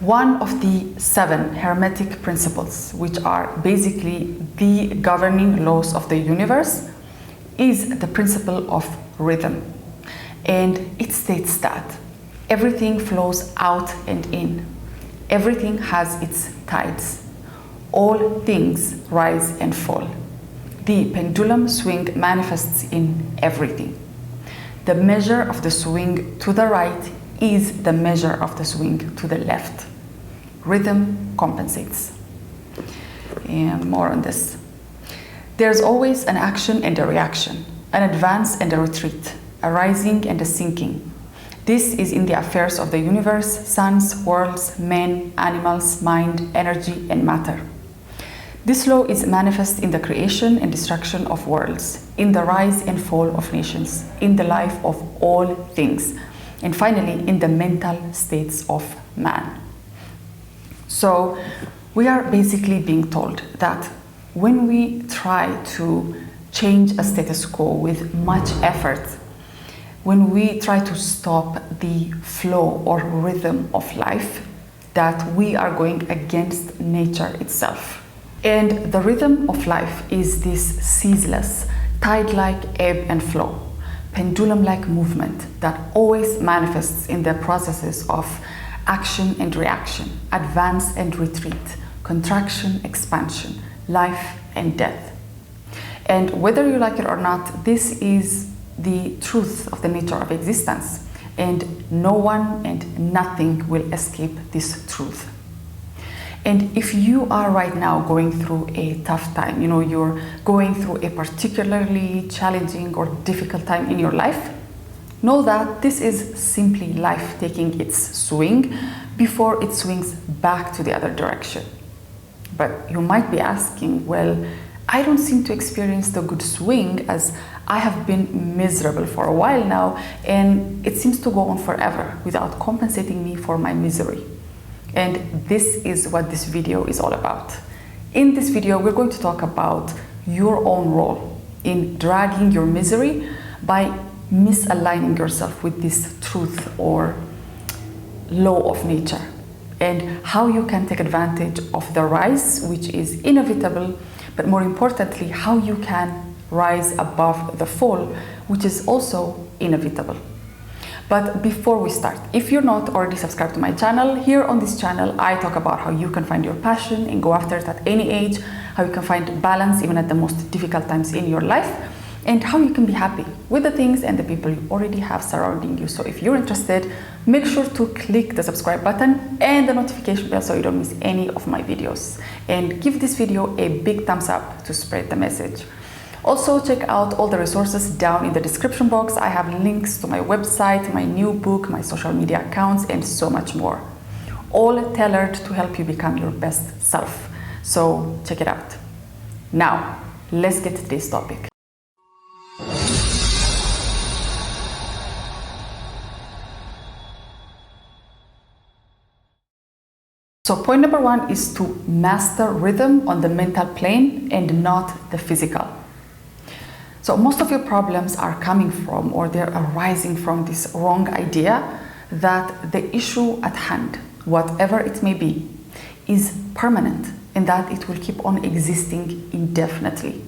One of the 7 hermetic principles, which are basically the governing laws of the universe, is the principle of rhythm. And it states that everything flows out and in. Everything has its tides. All things rise and fall. The pendulum swing manifests in everything. The measure of the swing to the right is the measure of the swing to the left. Rhythm compensates. And more on this. There's always an action and a reaction, an advance and a retreat, a rising and a sinking. This is in the affairs of the universe, suns, worlds, men, animals, mind, energy, and matter. This law is manifest in the creation and destruction of worlds, in the rise and fall of nations, in the life of all things, and finally in the mental states of man. So we are basically being told that when we try to change a status quo with much effort, when we try to stop the flow or rhythm of life, that we are going against nature itself. And the rhythm of life is this ceaseless, tide-like ebb and flow, pendulum-like movement that always manifests in the processes of action and reaction, advance and retreat, contraction, expansion, life and death. And whether you like it or not, this is the truth of the nature of existence, and no one and nothing will escape this truth. And if you are right now going through a tough time, you're going through a particularly challenging or difficult time in your life, know that this is simply life taking its swing before it swings back to the other direction. But you might be asking, well, I don't seem to experience the good swing, as I have been miserable for a while now, and it seems to go on forever without compensating me for my misery. And this is what this video is all about. In this video, we're going to talk about your own role in dragging your misery by misaligning yourself with this truth or law of nature, and how you can take advantage of the rise, which is inevitable, but more importantly, how you can rise above the fall, which is also inevitable. But before we start, if you're not already subscribed to my channel, here on this channel, I talk about how you can find your passion and go after it at any age, how you can find balance even at the most difficult times in your life, and how you can be happy with the things and the people you already have surrounding you. So if you're interested, make sure to click the subscribe button and the notification bell so you don't miss any of my videos. And give this video a big thumbs up to spread the message. Also, check out all the resources down in the description box. I have links to my website, my new book, my social media accounts, and so much more. All tailored to help you become your best self. So check it out. Now, let's get to today's topic. So point number 1 is to master rhythm on the mental plane and not the physical. So most of your problems are coming from, or they're arising from, this wrong idea that the issue at hand, whatever it may be, is permanent and that it will keep on existing indefinitely.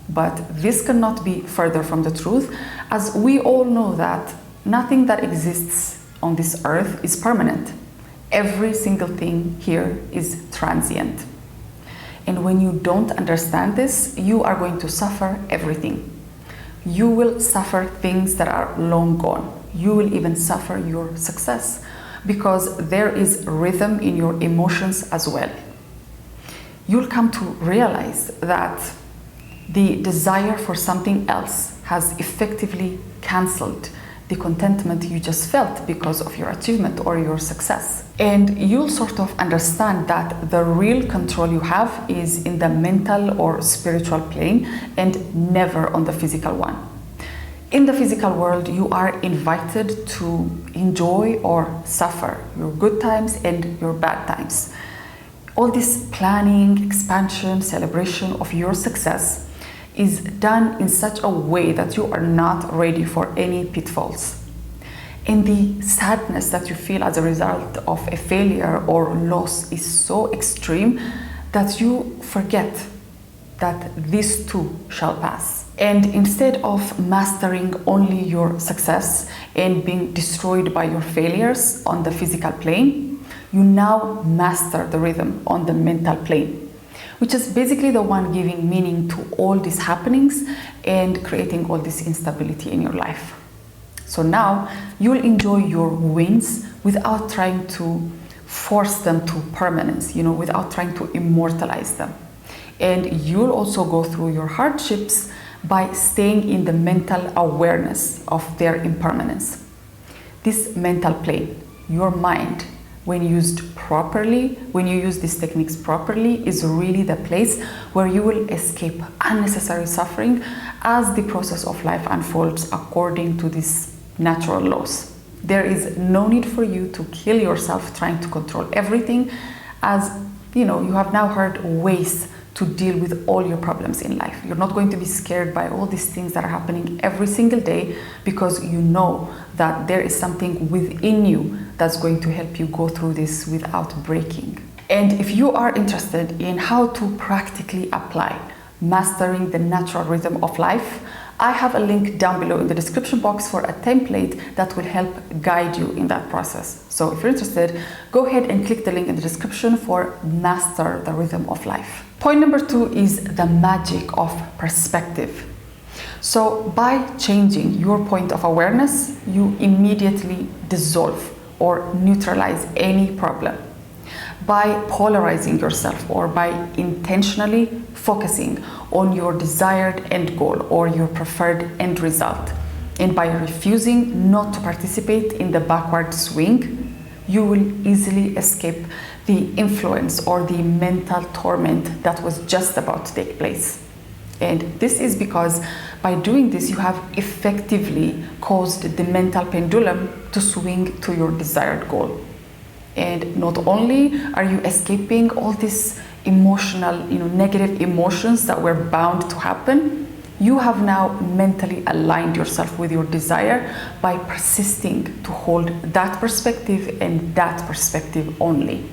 But this cannot be further from the truth, as we all know that nothing that exists on this earth is permanent. Every single thing here is transient. And when you don't understand this, you are going to suffer everything. You will suffer things that are long gone. You will even suffer your success, because there is rhythm in your emotions as well. You'll come to realize that the desire for something else has effectively cancelled the contentment you just felt because of your achievement or your success. And you'll sort of understand that the real control you have is in the mental or spiritual plane and never on the physical one. In the physical world, you are invited to enjoy or suffer your good times and your bad times. All this planning, expansion, celebration of your success is done in such a way that you are not ready for any pitfalls. And the sadness that you feel as a result of a failure or loss is so extreme that you forget that this too shall pass. And instead of mastering only your success and being destroyed by your failures on the physical plane, you now master the rhythm on the mental plane, which is basically the one giving meaning to all these happenings and creating all this instability in your life. So now you'll enjoy your wins without trying to force them to permanence, without trying to immortalize them. And you'll also go through your hardships by staying in the mental awareness of their impermanence. This mental plane, your mind, when used properly, when you use these techniques properly, is really the place where you will escape unnecessary suffering as the process of life unfolds according to these natural laws. There is no need for you to kill yourself trying to control everything, as you have now heard ways to deal with all your problems in life. You're not going to be scared by all these things that are happening every single day, because you know that there is something within you that's going to help you go through this without breaking. And if you are interested in how to practically apply mastering the natural rhythm of life, I have a link down below in the description box for a template that will help guide you in that process. So if you're interested, go ahead and click the link in the description for Master the Rhythm of Life. Point number 2 is the magic of perspective. So by changing your point of awareness, you immediately dissolve or neutralize any problem. By polarizing yourself, or by intentionally focusing on your desired end goal or your preferred end result, and by refusing not to participate in the backward swing, you will easily escape the influence or the mental torment that was just about to take place. And this is because by doing this, you have effectively caused the mental pendulum to swing to your desired goal. And not only are you escaping all these emotional, negative emotions that were bound to happen, you have now mentally aligned yourself with your desire by persisting to hold that perspective and that perspective only.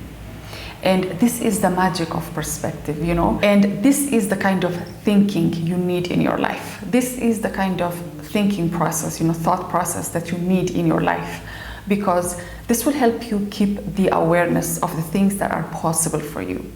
And this is the magic of perspective, and this is the kind of thinking you need in your life. This is the kind of thinking process, thought process that you need in your life, because this will help you keep the awareness of the things that are possible for you.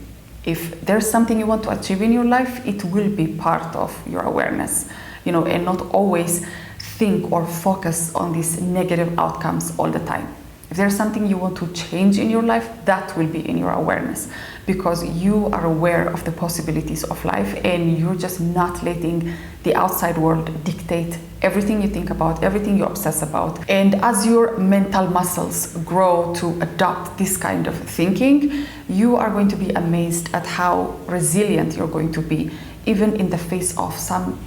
If there's something you want to achieve in your life, it will be part of your awareness, and not always think or focus on these negative outcomes all the time. If there's something you want to change in your life, that will be in your awareness, because you are aware of the possibilities of life and you're just not letting the outside world dictate everything you think about, everything you obsess about. And as your mental muscles grow to adopt this kind of thinking, you are going to be amazed at how resilient you're going to be, even in the face of some,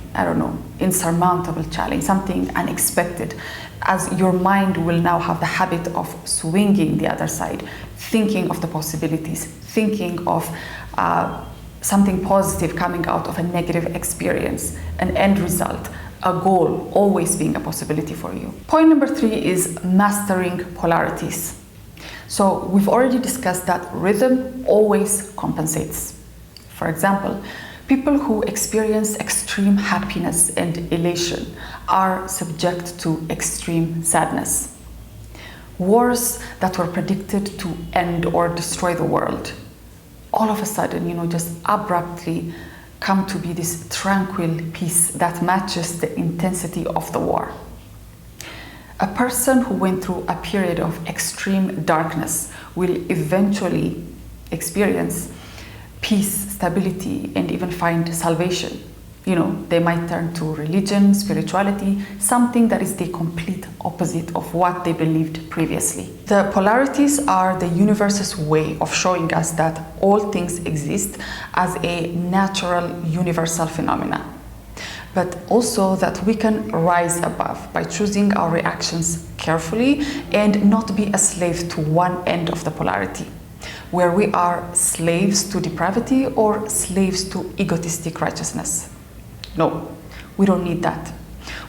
insurmountable challenge, something unexpected, as your mind will now have the habit of swinging the other side, thinking of the possibilities, thinking of something positive coming out of a negative experience, an end result, a goal always being a possibility for you. Point number 3 is mastering polarities. So we've already discussed that rhythm always compensates. For example, people who experience extreme happiness and elation are subject to extreme sadness. Wars that were predicted to end or destroy the world, all of a sudden, just abruptly come to be this tranquil peace that matches the intensity of the war. A person who went through a period of extreme darkness will eventually experience peace, stability, and even find salvation. They might turn to religion, spirituality, something that is the complete opposite of what they believed previously. The polarities are the universe's way of showing us that all things exist as a natural, universal phenomena, but also that we can rise above by choosing our reactions carefully and not be a slave to one end of the polarity, where we are slaves to depravity or slaves to egotistic righteousness. No, we don't need that.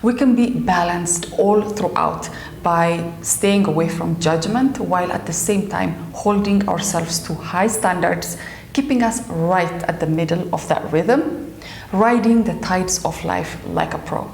We can be balanced all throughout by staying away from judgment while at the same time holding ourselves to high standards, keeping us right at the middle of that rhythm, riding the tides of life like a pro.